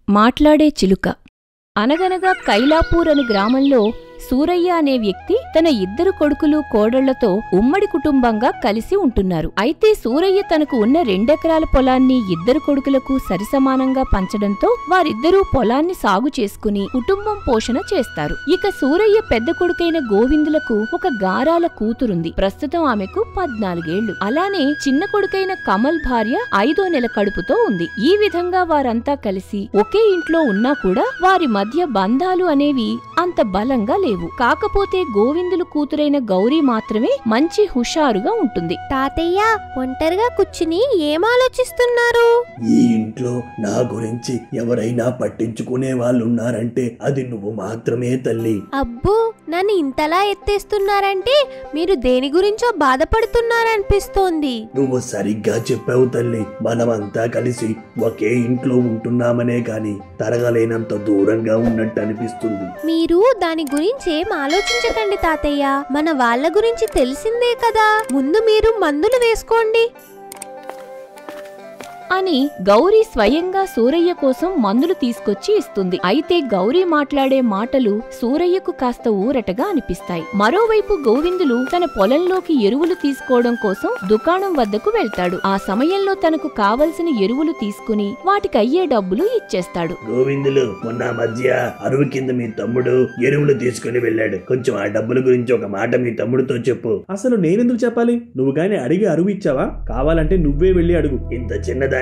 మాట్లాడే చిలుక. అనగనగా కైలాపూర్ అనే గ్రామంలో సూరయ్య అనే వ్యక్తి తన ఇద్దరు కొడుకులు కోడళ్లతో ఉమ్మడి కుటుంబంగా కలిసి ఉంటున్నారు. అయితే సూరయ్య తనకు ఉన్న 2 ఎకరాల పొలాన్ని ఇద్దరు కొడుకులకు సరిసమానంగా పంచడంతో వారిద్దరూ పొలాన్ని సాగు చేసుకుని కుటుంబం పోషణ చేస్తారు. ఇక సూరయ్య పెద్ద కొడుకైన గోవిందులకు ఒక గారాల కూతురుంది. ప్రస్తుతం ఆమెకు 14 ఏళ్లు. అలానే చిన్న కొడుకైన కమల్ భార్య 5వ నెల కడుపుతో ఉంది. ఈ విధంగా వారంతా కలిసి ఒకే ఇంట్లో ఉన్నా కూడా వారి మధ్య బంధాలు అనేవి అంత బలంగా లేవు. కాకపోతే గోవిందులు కూతురైన గౌరీ మాత్రమే మంచి హుషారుగా ఉంటుంది. తాతయ్య, ఒంటరిగా కూర్చుని ఏం ఆలోచిస్తున్నారు? ఈ ఇంట్లో నా గురించి ఎవరైనా పట్టించుకునే వాళ్ళున్నారంటే అది నువ్వు మాత్రమే తల్లి. అబ్బో, నన్ను ఇంతలా ఎత్తేస్తున్నారంటే మీరు దేని గురించో బాధపడుతున్నారనిపిస్తోంది. నువ్వు సరిగ్గా చెప్పావు తల్లి. మనమంతా కలిసి ఒకే ఇంట్లో ఉంటున్నామనే కాని తరగలేనంత దూరంగా ఉన్నట్టు అనిపిస్తుంది. మీరు దాని గురించి ఏం ఆలోచించకండి తాతయ్య. మన వాళ్ళ గురించి తెలిసిందే కదా. ముందు మీరు మందులు వేసుకోండి అని గౌరీ స్వయంగా సూరయ్య కోసం మందులు తీసుకొచ్చి ఇస్తుంది. అయితే గౌరీ మాట్లాడే మాటలు సూరయ్యకు కాస్త ఊరటగా అనిపిస్తాయి. మరోవైపు గోవిందులు తన పొలంలోకి ఎరువులు తీసుకోవడం కోసం దుకాణం వద్దకు వెళ్తాడు. ఆ సమయంలో తనకు కావలసిన ఎరువులు తీసుకుని వాటికయ్యే డబ్బులు ఇచ్చేస్తాడు. గోవిందులు, మొన్న మధ్య అరువు కింద మీ తమ్ముడు ఎరువులు తీసుకుని వెళ్ళాడు. కొంచెం ఆ డబ్బుల గురించి ఒక మాట మీ తమ్ముడితో చెప్పు. అసలు నేనెందుకు చెప్పాలి? నువ్వు గాని అడిగి అరువు ఇచ్చావా? కావాలంటే నువ్వే వెళ్ళి అడుగు. ఇంత చిన్నదానికి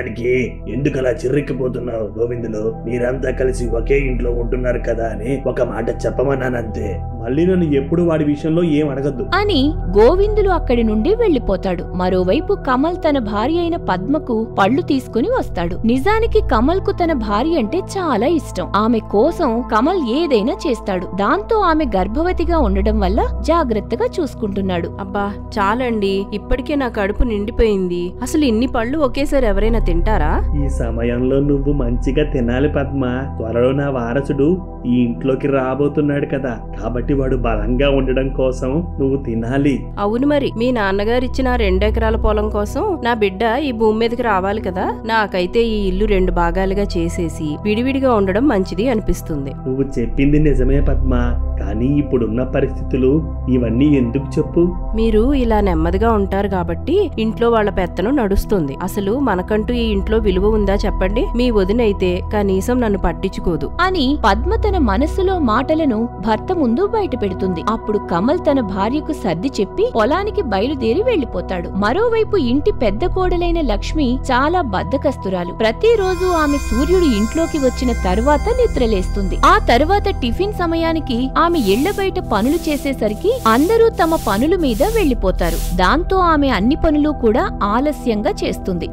ఎందుకలా చిర్రెక్కిపోతున్నావు? గోవిందులు, మీరంతా కలిసి ఒకే ఇంట్లో ఉంటున్నారు కదా అని ఒక మాట చెప్పమన్నానంతే. మళ్ళీ నన్ను ఎప్పుడు వాడి విషయంలో ఏం అడగద్దు అని గోవిందులు అక్కడి నుండి వెళ్లిపోతాడు. మరోవైపు కమల్ తన భార్య అయిన పద్మకు పళ్ళు తీసుకుని వస్తాడు. నిజానికి కమల్ కు తన భార్య అంటే చాలా ఇష్టం. ఆమె కోసం కమల్ ఏదైనా చేస్తాడు. దాంతో ఆమె గర్భవతిగా ఉండడం వల్ల జాగ్రత్తగా చూసుకుంటున్నాడు. అబ్బా చాలండి, ఇప్పటికే నా కడుపు నిండిపోయింది. అసలు ఇన్ని పళ్ళు ఒకేసారి ఎవరైనా తింటారా? ఈ సమయంలో నువ్వు మంచిగా తినాలి పద్మ. త్వరలో నా వారసుడు ఈ ఇంట్లోకి రాబోతున్నాడు కదా, కాబట్టి వాడు బలంగా ఉండడం కోసం నువ్వు తినాలి. అవును, మరి మీ నాన్నగారు ఇచ్చిన 2 ఎకరాల పొలం కోసం నా బిడ్డ ఈ భూమి మీదకి రావాలి కదా. నాకైతే ఈ ఇల్లు 2 భాగాలుగా చేసేసి విడివిడిగా ఉండడం మంచిది అనిపిస్తుంది. నువ్వు చెప్పింది నిజమే పద్మ, కానీ ఇప్పుడున్న పరిస్థితులు ఇవన్నీ ఎందుకు చెప్పు? మీరు ఇలా నెమ్మదిగా ఉంటారు కాబట్టి ఇంట్లో వాళ్ళ పెత్తనం నడుస్తుంది. అసలు మనకంటూ ఈ ఇంట్లో విలువ ఉందా చెప్పండి? మీ వదినైతే కనీసం నన్ను పట్టించుకోదు అని పద్మ తన మనసులో మాటలను భర్త ముందు బయట పెడుతుంది. అప్పుడు కమల్ తన భార్యకు సర్ది చెప్పి పొలానికి బయలుదేరి వెళ్లిపోతాడు. మరోవైపు ఇంటి పెద్ద కోడలైన లక్ష్మి చాలా బద్ధకస్తురాలు. ప్రతిరోజు ఆమె సూర్యుడు ఇంట్లోకి వచ్చిన తరువాత నిద్రలేస్తుంది. ఆ తరువాత టిఫిన్ సమయానికి ఆమె ఇళ్ల బయట పనులు చేసేసరికి అందరూ తమ పనుల మీద వెళ్లిపోతారు. దాంతో ఆమె అన్ని పనులు కూడా ఆలస్యంగా చేస్తుంది.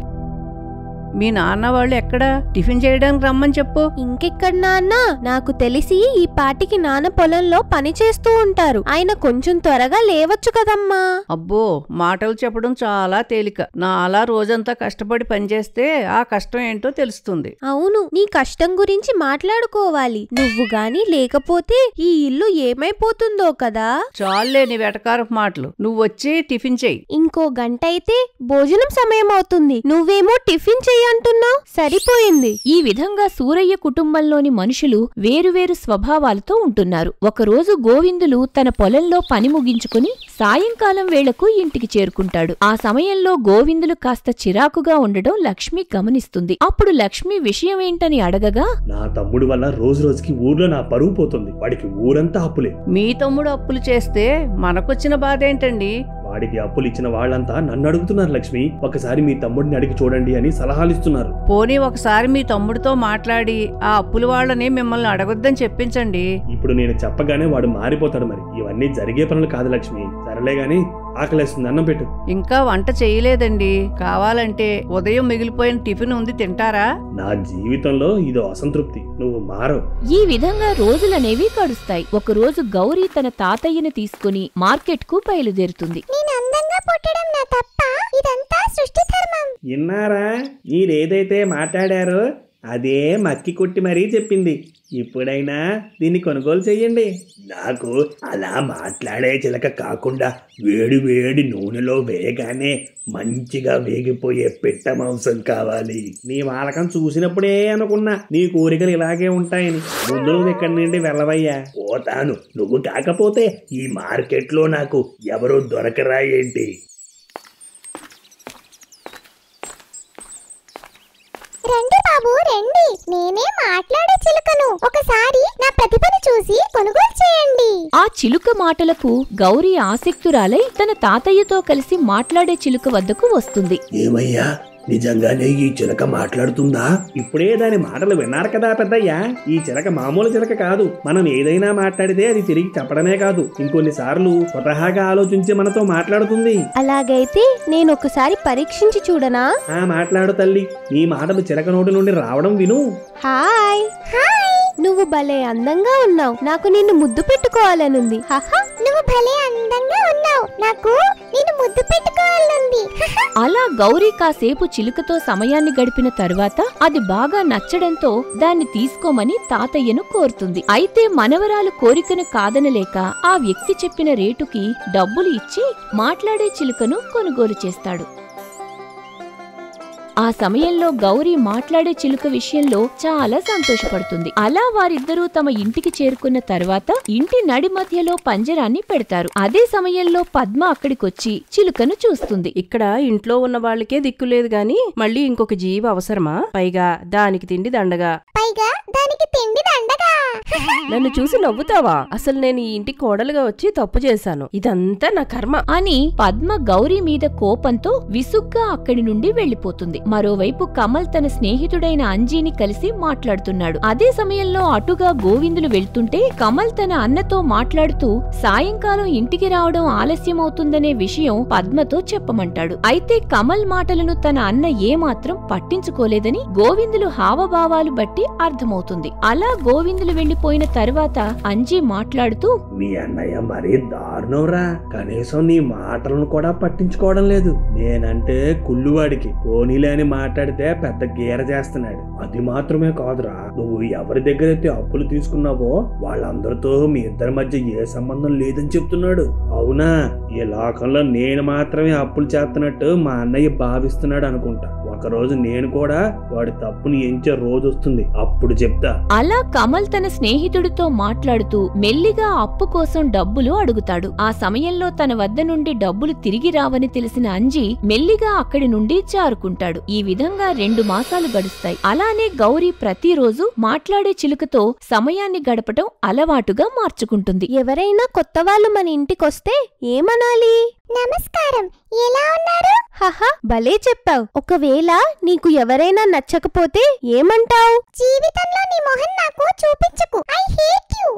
మీ నాన్న వాళ్ళు ఎక్కడ? టిఫిన్ చేయడానికి రమ్మని చెప్పు. ఇంకెక్కడ నాన్న? నాకు తెలిసి ఈ పాటికి నాన్న పొలంలో పని చేస్తూ ఉంటారు. ఆయన కొంచెం త్వరగా లేవచ్చు కదమ్మా. అబ్బో, మాటలు చెప్పడం చాలా తేలిక. నా అలా రోజంతా కష్టపడి పనిచేస్తే ఆ కష్టం ఏంటో తెలుస్తుంది. అవును, నీ కష్టం గురించి మాట్లాడుకోవాలి. నువ్వు గాని లేకపోతే ఈ ఇల్లు ఏమైపోతుందో కదా. చాలులే నీ వెటకారపు మాటలు. నువ్వొచ్చి టిఫిన్ చెయ్యి. ఇంకో గంట అయితే భోజనం సమయం అవుతుంది. నువ్వేమో టిఫిన్ చెయ్యి అంటున్నావు. సరిపోయింది. ఈ విధంగా సూరయ్య కుటుంబంలోని మనుషులు వేరువేరు స్వభావాలతో ఉంటున్నారు. ఒకరోజు గోవిందులు తన పొలంలో పని ముగించుకుని సాయంకాలం వేళకు ఇంటికి చేరుకుంటాడు. ఆ సమయంలో గోవిందులు కాస్త చిరాకుగా ఉండడం లక్ష్మి గమనిస్తుంది. అప్పుడు లక్ష్మి విషయమేంటని అడగగా, నా తమ్ముడు వల్ల రోజు రోజుకి ఊర్లో నా పరువు పోతుంది. వాడికి ఊరంతా అప్పులే. మీ తమ్ముడు అప్పులు చేస్తే మనకొచ్చిన బాధ ఏంటండి? వాడికి అప్పులు ఇచ్చిన వాళ్ళంతా నన్ను అడుగుతున్నారు. లక్ష్మి, ఒకసారి మీ తమ్ముడిని అడిగి చూడండి అని సలహాలు ఇస్తున్నారు. పోనీ ఒకసారి మీ తమ్ముడితో మాట్లాడి ఆ అప్పుల వాళ్ళని మిమ్మల్ని అడగొద్దని చెప్పించండి. ఇప్పుడు నేను చెప్పగానే వాడు మారిపోతాడు. మరి ఇవన్నీ జరిగే పనులు కాదు లక్ష్మి. సరేలే గాని ఆకలేస్తుంది, అన్నం పెట్టు. ఇంకా వంట చేయలేదండి. కావాలంటే ఉదయం మిగిలిపోయిన టిఫిన్ ఉంది, తింటారా? నా జీవితంలో ఇదో అసంతృప్తి. నువ్వు మారవు. ఈ విధంగా రోజులనేవి గడుస్తాయి. ఒకరోజు గౌరీ తన తాతయ్యను తీసుకుని మార్కెట్ కు బయలుదేరుతుంది. విన్నారా? మీరేదైతే మాట్లాడారో అదే మక్కి కొట్టి మరీ చెప్పింది. ఇప్పుడైనా దీన్ని కొనుగోలు చెయ్యండి. నాకు అలా మాట్లాడే చిలక కాకుండా వేడి వేడి నూనెలో వేయగానే మంచిగా వేగిపోయే పిట్ట మాంసం కావాలి. నీ వాలకం చూసినప్పుడే అనుకున్నా నీ కోరికలు ఇలాగే ఉంటాయని. ముందు నువ్వు ఇక్కడి నుండి వెళ్ళవయ్యా. పోతాను. నువ్వు కాకపోతే ఈ మార్కెట్లో నాకు ఎవరూ దొరకరా ఏంటి? రండి బాబు రండి, నేనే మాట్లాడే చిలుకను. ఒకసారి నా ప్రతిభను చూసి కొనుగోలు చేయండి. ఆ చిలుక మాటలకు గౌరీ ఆసక్తురాలై తన తాతయ్యతో కలిసి మాట్లాడే చిలుక వద్దకు వస్తుంది. ఏమయ్యా, నిజంగానే ఈ చిలక మాట్లాడుతుందా? ఇప్పుడే దాని మాటలు విన్నారు కదా పెద్దయ్యా. ఈ చిలక మామూలు చిలక కాదు. మనం ఏదైనా మాట్లాడితే అది తిరిగి చెప్పడమే కాదు, ఇంకొన్నిసార్లు స్వతహాగా ఆలోచించి మనతో మాట్లాడుతుంది. అలాగైతే నేను ఒకసారి పరీక్షించి చూడనా? మాట్లాడు తల్లి. నీ మాటలు చిలక నోటి నుండి రావడం విను. హాయ్ హాయ్, నువ్వు భలే అందంగా ఉన్నావు. నాకు నిన్ను ముద్దు పెట్టుకోవాలనుంది. నువ్వు భలే అందంగా ఉన్నావు. నాకు నిన్ను ముద్దు పెట్టుకోవాలనుంది. అలా గౌరీ కాసేపు చిలుకతో సమయాన్ని గడిపిన తరువాత అది బాగా నచ్చడంతో దాన్ని తీసుకోమని తాతయ్యను కోరుతుంది. అయితే మనవరాలు కోరికను కాదనలేక ఆ వ్యక్తి చెప్పిన రేటుకి డబ్బులు ఇచ్చి మాట్లాడే చిలుకను కొనుగోలు చేస్తాడు. ఆ సమయంలో గౌరీ మాట్లాడే చిలుక విషయంలో చాలా సంతోషపడుతుంది. అలా వారిద్దరూ తమ ఇంటికి చేరుకున్న తర్వాత ఇంటి నడి మధ్యలో పంజరాన్ని పెడతారు. అదే సమయంలో పద్మ అక్కడికొచ్చి చిలుకను చూస్తుంది. ఇక్కడ ఇంట్లో ఉన్న వాళ్ళకే దిక్కులేదు గాని మళ్ళీ ఇంకొక జీవి అవసరమా? పైగా దానికి తిండి దండగా. నన్ను చూసి నవ్వుతావా? అసలు నేను ఈ ఇంటి కోడలుగా వచ్చి తప్పు చేశాను. ఇదంతా నా కర్మ అని పద్మ గౌరీ మీద కోపంతో విసుగ్గా అక్కడి నుండి వెళ్లిపోతుంది. మరోవైపు కమల్ తన స్నేహితుడైన అంజీని కలిసి మాట్లాడుతున్నాడు. అదే సమయంలో అటుగా గోవిందులు వెళ్తుంటే కమల్ తన అన్నతో మాట్లాడుతూ సాయంకాలం ఇంటికి రావడం ఆలస్యమవుతుందనే విషయం పద్మతో చెప్పమంటాడు. అయితే కమల్ మాటలను తన అన్న ఏమాత్రం పట్టించుకోలేదని గోవిందులు హావభావాలు బట్టి అర్థమవుతుంది. అలా గోవిందులు వెళ్లిపోయిన తర్వాత అంజీ మాట్లాడుతూ, మీ అన్నయ్య మరీ దారుణంరా. కనీసం నీ మాటలను కూడా పట్టించుకోవడం లేదు. నేనంటే కుళ్ళువాడికి పోనీలే అని మాట్లాడితే పెద్ద గీర చేస్తున్నాడు. అది మాత్రమే కాదురా, నువ్వు ఎవరి దగ్గరైతే అప్పులు తీసుకున్నావో వాళ్ళందరితో మీ ఇద్దరి మధ్య ఏ సంబంధం లేదని చెప్తున్నాడు. అవునా? ఈ లోకంలో నేను మాత్రమే అప్పులు చేస్తున్నట్టు మా అన్నయ్య భావిస్తున్నాడు అనుకుంటా. ఒకరోజు నేను కూడా వాడి తప్పుని ఎంచే రోజు వస్తుంది, అప్పుడు చెప్తా. అలా కమల్ తన స్నేహితుడితో మాట్లాడుతూ మెల్లిగా అప్పు కోసం డబ్బులు అడుగుతాడు. ఆ సమయంలో తన వద్ద నుండి డబ్బులు తిరిగి రావని తెలిసిన అంజీ మెల్లిగా అక్కడి నుండి జారుకుంటాడు. ఈ విధంగా 2 మాసాలు గడుస్తాయి. అలానే గౌరీ ప్రతిరోజు మాట్లాడే చిలుకతో సమయాన్ని గడపటం అలవాటుగా మార్చుకుంటుంది. ఎవరైనా కొత్త వాళ్ళు మన ఇంటికొస్తే ఏమనాలి? నమస్కారం, ఎలా ఉన్నారు? భలే చెప్పావు. ఒకవేళ నీకు ఎవరైనా నచ్చకపోతే ఏమంటావు? జీవితంలో నీ మొహం నాకు చూపించకు. I hate you.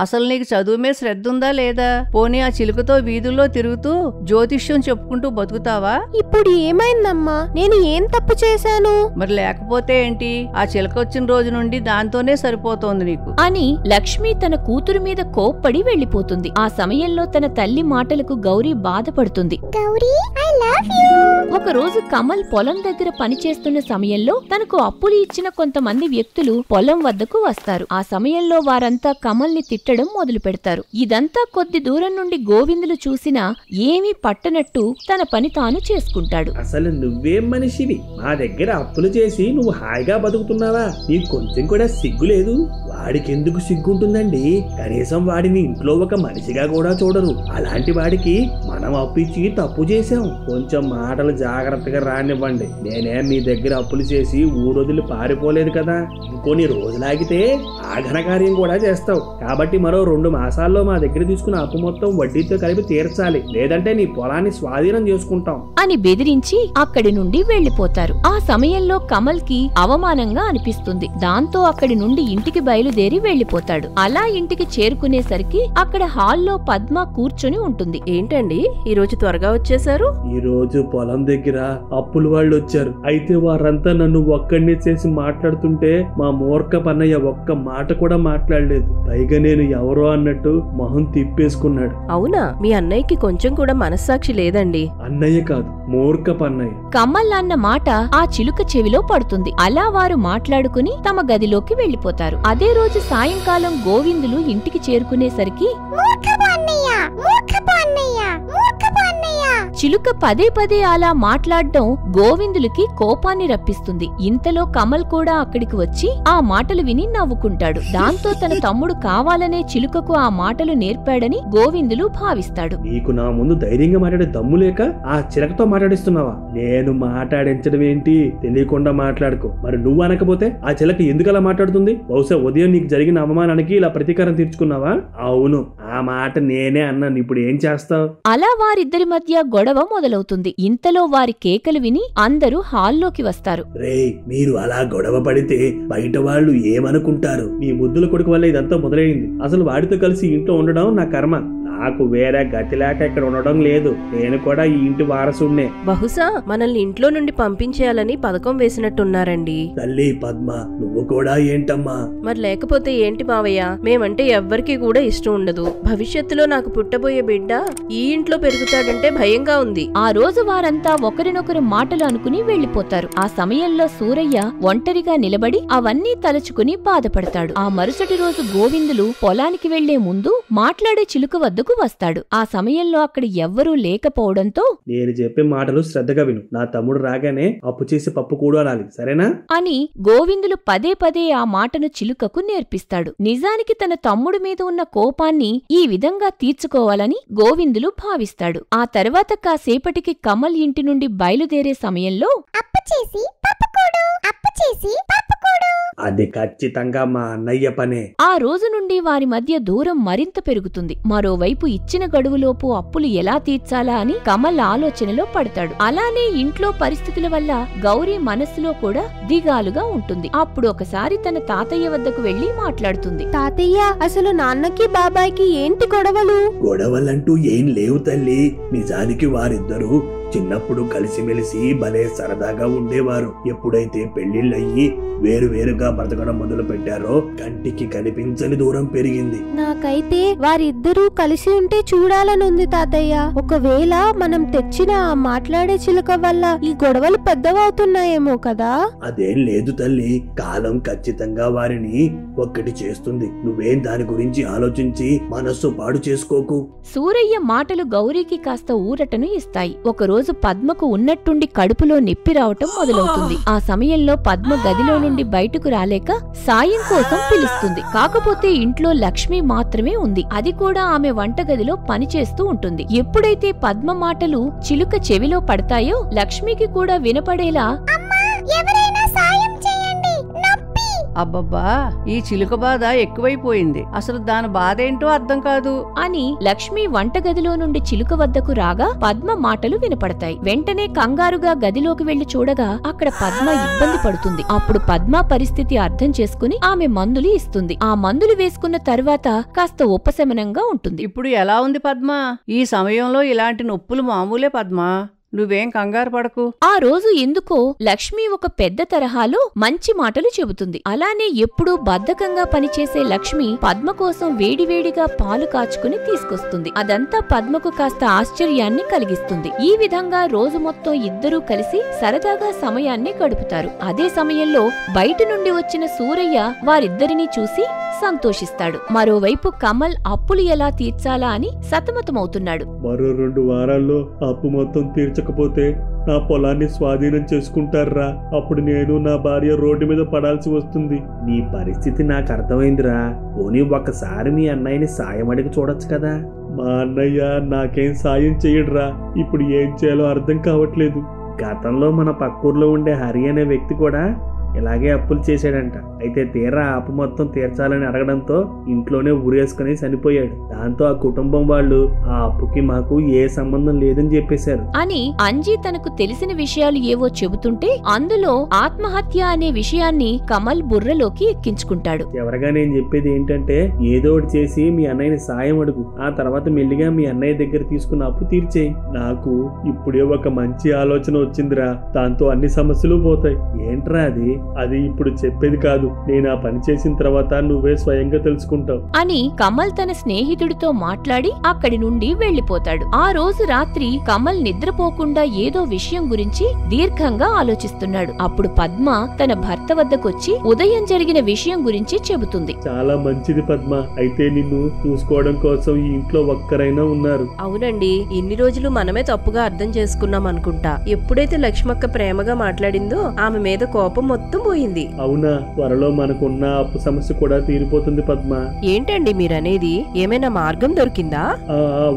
అసలు నీకు చదువు మీద శ్రద్ధ ఉందా లేదా? పోనీ ఆ చిలుకతో వీధుల్లో తిరుగుతూ జ్యోతిష్యం చెప్పుకుంటూ బతుకుతావా? ఇప్పుడు ఏమైందమ్మా? నేను ఏం తప్పు చేశాను? మరి లేకపోతే ఏంటి? ఆ చిలుక వచ్చిన రోజు నుండి దాంతోనే సరిపోతోంది నీకు అని లక్ష్మి తన కూతురు మీద కోప్పడి వెళ్లిపోతుంది. ఆ సమయంలో తన తల్లి మాటలకు గౌరీ బాధపడుతుంది. Gauri, I love you. ఒకరోజు కమల్ పొలం దగ్గర పనిచేస్తున్న సమయంలో తనకు అప్పులు ఇచ్చిన కొంతమంది వ్యక్తులు పొలం వద్దకు వస్తారు. ఆ సమయంలో వారంతా కమల్ని తిట్టడం మొదలు పెడతారు. ఇదంతా కొద్ది దూరం నుండి గోవిందులు చూసినా ఏమీ పట్టనట్టు తన పని తాను చేసుకుంటాడు. అసలు నువ్వేం మనిషివి? మా దగ్గర అప్పులు చేసి నువ్వు హాయిగా బతుకుతున్నావా? నీకు కొంచెం కూడా సిగ్గు లేదు? వాడికి ఎందుకు సిగ్గుంటుందండి? కనీసం వాడిని ఇంట్లో ఒక మనిషిగా కూడా చూడరు. అలాంటి వాడికి మనం అప్పిచ్చి తప్పు చేశాం. కొంచెం మాటలు జాగ్రత్తగా రానివ్వండి. నేనే మీ దగ్గర అప్పులు చేసి ఊరొదిలి పారిపోలేదు కదా. ఇంకొన్ని రోజులాగితే ఆ ఘనకార్యం కూడా చేస్తావు. కాబట్టి మరో 2 మాసాల్లో మా దగ్గర తీసుకున్న అప్పు మొత్తం వడ్డీతో కలిపి తీర్చాలి, లేదంటే నీ పొలాన్ని స్వాధీనం చేసుకుంటాం అని బెదిరించి అక్కడి నుండి వెళ్లిపోతారు. ఆ సమయంలో కమల్ కి అవమానంగా అనిపిస్తుంది. దాంతో అక్కడి నుండి ఇంటికి బయలుదేరి వెళ్లిపోతాడు. అలా ఇంటికి చేరుకునేసరికి అక్కడ హాల్లో పద్మ కూర్చొని ఉంటుంది. ఏంటండి ఈ రోజు త్వరగా వచ్చేసారు? ఈ రోజు పొలం దగ్గర అప్పుల వాళ్ళు వచ్చారు. అయితే వారంతా నన్ను ఒక్కడిని చేసి మాట్లాడుతుంటే మా మూర్ఖపు అన్నయ్య ఒక్క మాట కూడా మాట్లాడలేదు. పైగా నేను ఎవరో అన్నట్టు మొహం తిప్పేసుకున్నాడు. అవునా? మీ అన్నయ్యకి కొంచెం కూడా మనస్సాక్షి లేదండి. అన్నయ్య కాదు, మూర్ఖపు అన్నయ్య. కమల్ అన్న మాట ఆ చిలుక చెవిలో పడుతుంది. అలా వారు మాట్లాడుకుని తమ గదిలోకి వెళ్లిపోతారు. అదే రోజు సాయంకాలం గోవిందులు ఇంటికి చేరుకునేసరికి మూర్ఖపు అన్నయ్య, మూర్ఖపు అన్నయ్య, మూర్ఖపు అన్నయ్య. చిలుక పదే పదే అలా మాట్లాడడం గోవిందులకి కోపాన్ని రప్పిస్తుంది. ఇంతలో కమల్ కూడా అక్కడికి వచ్చి ఆ మాటలు విని నవ్వుకుంటాడు. దాంతో తన తమ్ముడు కావాలనే చిలుకకు ఆ మాటలు నేర్పాడని గోవిందులు భావిస్తాడు. నీకు నా ముందు ధైర్యంగా మాట్లాడే దమ్ము లేక ఆ చిలకతో మాట్లాడిస్తున్నావా? నేను మాట్లాడించడం ఏంటి? తెలియకుండా మాట్లాడుకో. మరి నువ్వు అనకపోతే ఆ చిలక ఎందుకు అలా మాట్లాడుతుంది? బహుశా ఉదయం నీకు జరిగిన అవమానానికి ఇలా ప్రతీకారం తీర్చుకున్నావా? అవును, ఆ మాట నేనే అన్నాను. ఇప్పుడు ఏం చేస్తావు? అలా వారిద్దరి మధ్య గొడవ మొదలవుతుంది. ఇంతలో వారి కేకలు విని అందరూ హాల్లోకి వస్తారు. రేయ్, మీరు అలా గొడవ పడితే బయట వాళ్ళు ఏమనుకుంటారు? నీ ముద్దుల కొడుకు వల్ల ఇదంతా మొదలైంది. అసలు వాడితో కలిసి ఇంట్లో ఉండడం నా కర్మ. నాకు వేరే గతి లేక ఇక్కడ ఉండడం లేదు. నేను కూడా ఈ ఇంటి వారసుడినే. బహుశా మనల్ని ఇంట్లో నుండి పంపించేయాలని పథకం వేసినట్టున్నారండి. తల్లి పద్మ, నువ్వు కూడా ఏంటమ్మా? మరి లేకపోతే ఏంటి మావయ్య? మేమంటే ఎవ్వరికీ కూడా ఇష్టం ఉండదు. భవిష్యత్తులో నాకు పుట్టబోయే బిడ్డ ఈ ఇంట్లో పెరుగుతాడంటే భయంగా ఉంది. ఆ రోజు వారంతా ఒకరినొకరు మాటలు అనుకుని వెళ్లిపోతారు. ఆ సమయంలో సూరయ్య ఒంటరిగా నిలబడి అవన్నీ తలుచుకుని బాధపడతాడు. ఆ మరుసటి రోజు గోవిందులు పొలానికి వెళ్లే ముందు మాట్లాడే చిలుక వద్దకు వస్తాడు. ఆ సమయంలో అక్కడ ఎవ్వరూ లేకపోవడంతో నేను చెప్పే మాటలు శ్రద్ధగా విను. నా తమ్ముడు రాగానే అప్పు చేసి పప్పు కూడా అనాలి, సరేనా? అని గోవిందులు పదే పదే ఆ మాటను చిలుకకు నేర్పిస్తాడు. నిజానికి తన తమ్ముడి మీద ఉన్న కోపాన్ని ఈ విధంగా తీర్చుకోవాలని గోవిందులు భావిస్తాడు. ఆ తర్వాత కాసేపటికి కమల్ ఇంటి నుండి బయలుదేరే సమయంలో అప్పు చేసి పప్పుకూడు, అప్పు చేసి పప్పుకూడు. అది ఖచ్చితంగా మా అన్నయ్య పనే. ఆ రోజు నుండి వారి మధ్య దూరం మరింత పెరుగుతుంది. మరోవైపు ఇచ్చిన గడువులోపు అప్పులు ఎలా తీర్చాలా అని కమల్ ఆలోచనలో పడతాడు. అలానే ఇంట్లో పరిస్థితుల వల్ల గౌరీ మనస్సులో కూడా దిగాలుగా ఉంటుంది. అప్పుడు ఒకసారి తన తాతయ్య వద్దకు వెళ్లి మాట్లాడుతుంది. తాతయ్య, అసలు నాన్నకి బాబాయ్కి ఏంటి గొడవలు? గొడవలంటూ ఏం లేవు తల్లి. నిజానికి వారిద్దరూ చిన్నప్పుడు కలిసిమెలిసి భలే సరదాగా ఉండేవారు. ఎప్పుడైతే పెళ్లిళ్ళయ్యి వేరువేరుగా బ్రతకడం మొదలు పెట్టారో కంటికి కనిపించని దూరం పెరిగింది. నాకైతే వారిద్దరూ కలిసి ఉంటే చూడాలనుంది తాతయ్య. ఒకవేళ మనం తెచ్చిన ఆ మాట్లాడే చిలుక వల్ల ఈ గొడవలు పెద్దవవుతున్నాయేమో కదా? అదేం లేదు తల్లి, కాలం ఖచ్చితంగా వారిని ఒక్కటి చేస్తుంది. నువ్వేం దాని గురించి ఆలోచించి మనస్సు పాడు చేసుకోకు. సూరయ్య మాటలు గౌరీకి కాస్త ఊరటను ఇస్తాయి. ఒకరోజు పద్మకు ఉన్నట్టుండి కడుపులో నొప్పి రావటం మొదలవుతుంది. ఆ సమయంలో పద్మ గదిలో నుండి బయటకు రాలేక సాయం కోసం పిలుస్తుంది. కాకపోతే ఇంట్లో లక్ష్మి మాత్రమే ఉంది. అది కూడా ఆమె వంటగదిలో పనిచేస్తూ ఉంటుంది. ఎప్పుడైతే పద్మ మాటలు చిలుక చెవిలో పడతాయో లక్ష్మికి కూడా వినపడేలా అమ్మా, ఎవరైనా సాయం చేయండి, నొప్పి. అబ్బబ్బా, ఈ చిలుక బాధ ఎక్కువైపోయింది. అసలు దాని బాధ ఏంటో అర్థం కాదు అని లక్ష్మి వంటగదిలో నుండి చిలుక వద్దకు రాగా పద్మ మాటలు వినపడతాయి. వెంటనే కంగారుగా గదిలోకి వెళ్లి చూడగా అక్కడ పద్మ ఇబ్బంది పడుతుంది. అప్పుడు పద్మ పరిస్థితి అర్థం చేసుకుని ఆమె మందులు ఇస్తుంది. ఆ మందులు వేసుకున్న తర్వాత కాస్త ఉపశమనంగా ఉంటుంది. ఇప్పుడు ఎలా ఉంది పద్మ? ఈ సమయంలో ఇలాంటి నొప్పులు మామూలే పద్మ. నువ్వేం కంగారు పడకు. ఆ రోజు ఎందుకో లక్ష్మి ఒక పెద్ద తరహాలో మంచి మాటలు చెబుతుంది. అలానే ఎప్పుడూ బద్ధకంగా పనిచేసే లక్ష్మి పద్మ కోసం వేడివేడిగా పాలు కాచుకుని తీసుకొస్తుంది. అదంతా పద్మకు కాస్త ఆశ్చర్యాన్ని కలిగిస్తుంది. ఈ విధంగా రోజు మొత్తం ఇద్దరూ కలిసి సరదాగా సమయాన్ని గడుపుతారు. అదే సమయంలో బయట నుండి వచ్చిన సూరయ్య వారిద్దరినీ చూసి సంతోషిస్తాడు. మరోవైపు కమల్ అప్పులు ఎలా తీర్చాలా అని సతమతమవుతున్నాడు. మరో 2 వారాల్లో అప్పు మొత్తం తీర్చకపోతే నా పొలాన్ని స్వాధీనం చేసుకుంటారా? అప్పుడు నేను నా భార్య రోడ్డు మీద పడాల్సి వస్తుంది. నీ పరిస్థితి నాకు అర్థమైందిరా. పోనీ ఒక్కసారి మీ అన్నయ్యని సాయం అడిగి చూడొచ్చు కదా. మా అన్నయ్య నాకేం సాయం చెయ్యడురా. ఇప్పుడు ఏం చేయాలో అర్థం కావట్లేదు. గతంలో మన పక్కూర్లో ఉండే హరి అనే వ్యక్తి కూడా ఇలాగే అప్పులు చేశాడంట. అయితే తీరా ఆ అప్పు మొత్తం తీర్చాలని అడగడంతో ఇంట్లోనే ఊరేసుకుని చనిపోయాడు. దాంతో ఆ కుటుంబం వాళ్ళు ఆ అప్పుకి మాకు ఏ సంబంధం లేదని చెప్పేశారు అని అంజీ తనకు తెలిసిన విషయాలు ఏవో చెబుతుంటే అందులో ఆత్మహత్య అనే విషయాన్ని కమల్ బుర్రలోకి ఎక్కించుకుంటాడు. చివరగా నేను చెప్పేది ఏంటంటే ఏదో ఒకటి చేసి మీ అన్నయ్యని సాయం అడుగు. ఆ తర్వాత మెల్లిగా మీ అన్నయ్య దగ్గర తీసుకున్న అప్పు తీర్చేయి. నాకు ఇప్పుడే ఒక మంచి ఆలోచన వచ్చిందిరా, దాంతో అన్ని సమస్యలు పోతాయి. ఏంట్రా అది? అది ఇప్పుడు చెప్పేది కాదు, నేను ఆ పని చేసిన తర్వాత నువ్వే స్వయంగా తెలుసుకుంటావు అని కమల్ తన స్నేహితుడితో మాట్లాడి అక్కడి నుండి వెళ్లిపోతాడు. ఆ రోజు రాత్రి కమల్ నిద్రపోకుండా ఏదో విషయం గురించి దీర్ఘంగా ఆలోచిస్తున్నాడు. అప్పుడు పద్మ తన భర్త వద్దకొచ్చి ఉదయం జరిగిన విషయం గురించి చెబుతుంది. చాలా మంచిది పద్మ, అయితే నిన్ను చూసుకోవడం కోసం ఈ ఇంట్లో ఒక్కరైనా ఉన్నారు. అవునండి, ఇన్ని రోజులు మనమే తప్పుగా అర్థం చేసుకున్నాం అనుకుంటా. ఎప్పుడైతే లక్ష్మక్క ప్రేమగా మాట్లాడిందో ఆమె మీద కోపం మొత్తం పోయింది. అవునా, త్వరలో మనకున్న అప్పు సమస్య కూడా తీరిపోతుంది పద్మ. ఏంటండి మీరనేది? ఏమైనా మార్గం దొరికిందా?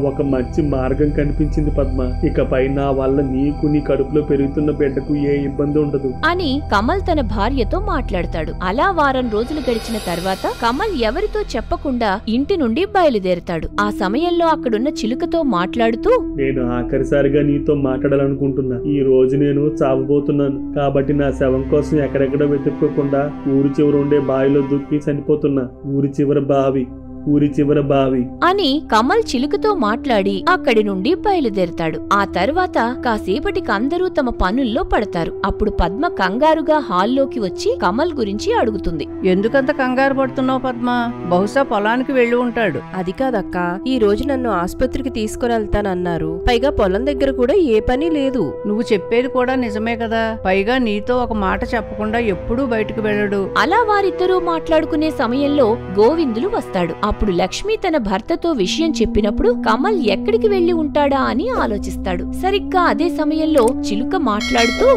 ఒక మంచి మార్గం కనిపించింది పద్మ. ఇకపై నా వల్ల నీకు నీ కడుపులో పెరుగుతున్న బిడ్డకు ఏ ఇబ్బంది ఉండదు అని కమల్ తన భార్యతో మాట్లాడతాడు. అలా వారం రోజులు గడిచిన తర్వాత కమల్ ఎవరితో చెప్పకుండా ఇంటి నుండి బయలుదేరతాడు. ఆ సమయంలో అక్కడున్న చిలుకతో మాట్లాడుతూ, నేను ఆఖరిసారిగా నీతో మాట్లాడాలనుకుంటున్నా. ఈ రోజు నేను చావబోతున్నాను కాబట్టి నా శవం కోసం ఎక్కడెక్కడ వెతుక్కోకుండా ఊరి చివర ఉండే బావిలో దుక్కి చనిపోతున్నా. ఊరి చివర బావి అని కమల్ చిలుకతో మాట్లాడి అక్కడి నుండి బయలుదేరతాడు. ఆ తర్వాత కాసేపటికి అందరూ తమ పనుల్లో పడతారు. అప్పుడు పద్మ కంగారుగా హాల్లోకి వచ్చి కమల్ గురించి అడుగుతుంది. ఎందుకంత కంగారు పడుతున్నావు పద్మ? బహుశా పొలానికి వెళ్ళి ఉంటాడు. అది కాదక్క, ఈ రోజు నన్ను ఆసుపత్రికి తీసుకుని వెళ్తానన్నారు. పైగా పొలం దగ్గర కూడా ఏ పని లేదు. నువ్వు చెప్పేది కూడా నిజమే కదా. పైగా నీతో ఒక మాట చెప్పకుండా ఎప్పుడూ బయటకు వెళ్ళడు. అలా వారిద్దరూ మాట్లాడుకునే సమయంలో గోవిందులు వస్తాడు. అప్పుడు లక్ష్మి తన భర్తతో విషయం చెప్పినప్పుడు కమల్ ఎక్కడికి వెళ్లి ఉంటాడా అని ఆలోచిస్తాడు. సరిగ్గా అదే సమయంలో చిలుక మాట్లాడుతూ,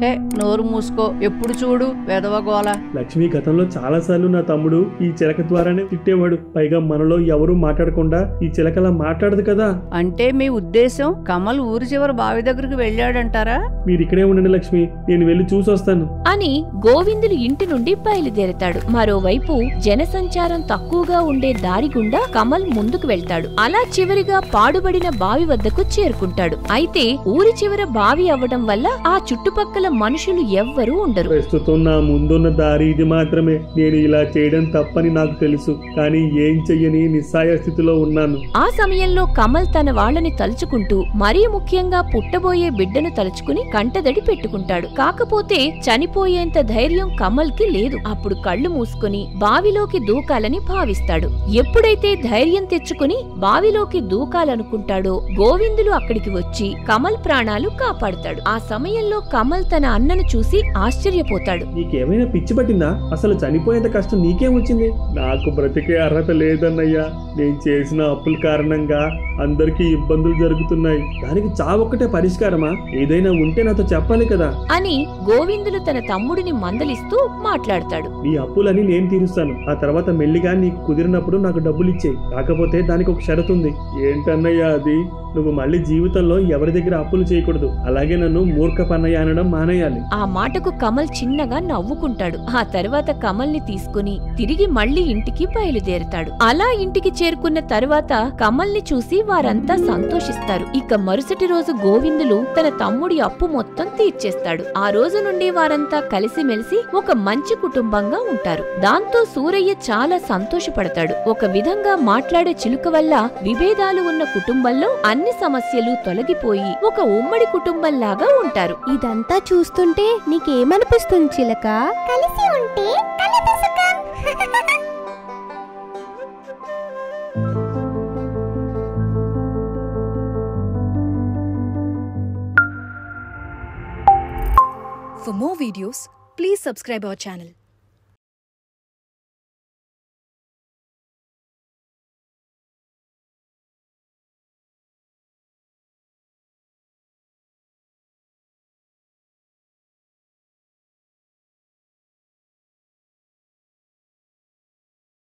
హే, నోరు మూసుకో, ఎప్పుడు చూడు వెదవగోల. లక్ష్మి, గతంలో చాలా సార్లు నా తమ్ముడు ఈ చిలక ద్వారానే తిట్టేవాడు. పైగా మనలో ఎవరూ మాట్లాడకుండా ఈ చిలకలా మాట్లాడదు కదా. అంటే మీ ఉద్దేశం కమల్ ఊరి చివరి బావి దగ్గరకు వెళ్ళాడంటారా? మీరు ఇక్కడే ఉండండి లక్ష్మి, నేను వెళ్లి చూసొస్తాను అని గోవిందులు ఇంటి నుండి బయలుదేరతాడు. మరోవైపు జనసంచారం తక్కువగా ఉండే దారి గుండా కమల్ ముందుకు వెళ్తాడు. అలా చివరిగా పాడుబడిన బావి వద్దకు చేరుకుంటాడు. అయితే ఊరి చివర బావి అవ్వడం వల్ల ఆ చుట్టుపక్కల మనుషులు ఎవ్వరూ ఉండరు. ప్రస్తుతం నా ముందున్న దారి ఇది మాత్రమే. నేను ఇలా చేయడం తప్పని నాకు తెలుసు, కానీ ఏం చెయ్యని నిస్సాయ స్థితిలో ఉన్నాను. ఆ సమయంలో కమల్ తన వాళ్ళని తలుచుకుంటూ, మరీ ముఖ్యంగా పుట్టబోయే బిడ్డను తలుచుకుని కంటదడి పెట్టుకుంటాడు. కాకపోతే చనిపోయేంత ధైర్యం కమల్ కి లేదు. అప్పుడు కళ్ళు మూసుకుని బావిలోకి దూకాలని భావిస్తాడు. ఎప్పుడైతే ధైర్యం తెచ్చుకుని బావిలోకి దూకాలనుకుంటాడో గోవిందులు అక్కడికి వచ్చి కమల్ ప్రాణాలు కాపాడుతాడు. ఆ సమయంలో కమల్ తన అన్నను చూసి ఆశ్చర్యపోతాడు. నీకేమైనా పిచ్చి పట్టిందా? అసలు చనిపోయేంత కష్టం నీకేం వచ్చింది? నాకు బ్రతికే అర్హత లేదన్నయ్యా. నేను చేసిన అప్పుల కారణంగా అందరికీ ఇబ్బందులు జరుగుతున్నాయి. దానికి చావొక్కటే పరిష్కారమా? ఏదైనా ఉంటే నాతో చెప్పాలి కదా అని గోవిందులు తన తమ్ముడిని మందలిస్తూ మాట్లాడతాడు. నీ అప్పులని నేను తీరుస్తాను. ఆ తర్వాత మెల్లిగా నీకు కుదిరినప్పుడు నాకు డబ్బులు ఇచ్చేయి. కాకపోతే దానికి ఒక షరతు ఉంది. ఏంటన్నయ్యా అది? నువ్వు మళ్ళీ జీవితంలో ఎవరి దగ్గర అప్పులు చేయకూడదు. అలాగే నన్ను మూర్ఖపన్నయ్య అనడం మానేయాలి. ఆ మాటకు కమల్ చిన్నగా నవ్వుకుంటాడు. ఆ తర్వాత కమల్ ని తీసుకుని తిరిగి మళ్లీ ఇంటికి బయలుదేరుతాడు. అలా ఇంటికి చేరుకున్న తర్వాత కమల్ ని చూసి వారంతా సంతోషిస్తారు. ఇక మరుసటి రోజు గోవిందులు తన తమ్ముడి అప్పు మొత్తం తీర్చేస్తాడు. ఆ రోజు నుండి వారంతా కలిసిమెలిసి ఒక మంచి కుటుంబంగా ఉంటారు. దాంతో సూరయ్య చాలా సంతోషపడతాడు. ఒక విధంగా మాట్లాడే చిలుక వల్ల విభేదాలు ఉన్న కుటుంబంలో అన్ని సమస్యలు తొలగిపోయి ఒక ఉమ్మడి కుటుంబంలాగా ఉంటారు. ఇదంతా చూస్తుంటే నీకేమనిపిస్తుంది చిలక? కలిసి ఉంటే కలదు సుఖం. For more videos, please subscribe our channel.